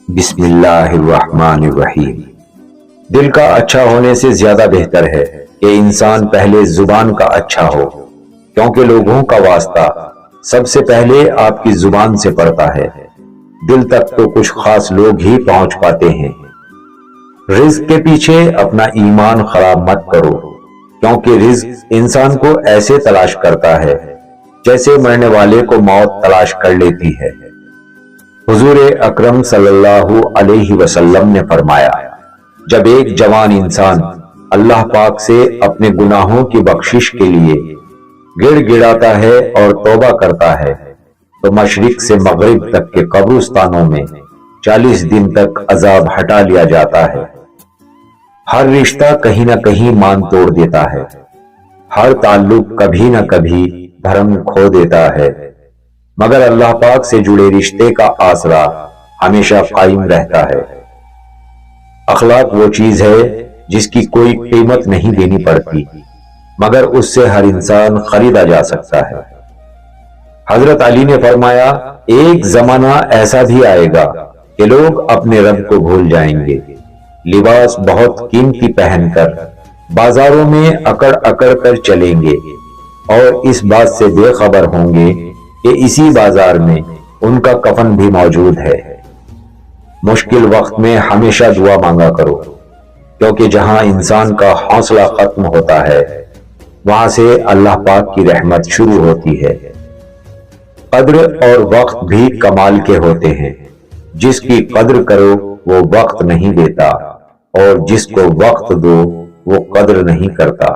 بسم اللہ الرحمن الرحیم۔ دل کا اچھا ہونے سے زیادہ بہتر ہے کہ انسان پہلے زبان کا اچھا ہو، کیونکہ لوگوں کا واسطہ سب سے پہلے آپ کی زبان سے پڑتا ہے۔ دل تک تو کچھ خاص لوگ ہی پہنچ پاتے ہیں۔ رزق کے پیچھے اپنا ایمان خراب مت کرو، کیونکہ رزق انسان کو ایسے تلاش کرتا ہے جیسے مرنے والے کو موت تلاش کر لیتی ہے۔ حضور اکرم صلی اللہ علیہ وسلم نے فرمایا، جب ایک جوان انسان اللہ پاک سے اپنے گناہوں کی بخشش کے لیے گڑ گڑاتا ہے اور توبہ کرتا ہے تو مشرق سے مغرب تک کے قبرستانوں میں 40 دن تک عذاب ہٹا لیا جاتا ہے۔ ہر رشتہ کہیں نہ کہیں مان توڑ دیتا ہے، ہر تعلق کبھی نہ کبھی بھرم کھو دیتا ہے، مگر اللہ پاک سے جڑے رشتے کا آسرا ہمیشہ قائم رہتا ہے۔ اخلاق وہ چیز ہے جس کی کوئی قیمت نہیں دینی پڑتی، مگر اس سے ہر انسان خریدا جا سکتا ہے۔ حضرت علی نے فرمایا، ایک زمانہ ایسا بھی آئے گا کہ لوگ اپنے رب کو بھول جائیں گے، لباس بہت قیمتی پہن کر بازاروں میں اکڑ اکڑ کر چلیں گے اور اس بات سے بے خبر ہوں گے کہ اسی بازار میں ان کا کفن بھی موجود ہے۔ مشکل وقت میں ہمیشہ دعا مانگا کرو، کیونکہ جہاں انسان کا حوصلہ ختم ہوتا ہے وہاں سے اللہ پاک کی رحمت شروع ہوتی ہے۔ قدر اور وقت بھی کمال کے ہوتے ہیں، جس کی قدر کرو وہ وقت نہیں دیتا اور جس کو وقت دو وہ قدر نہیں کرتا۔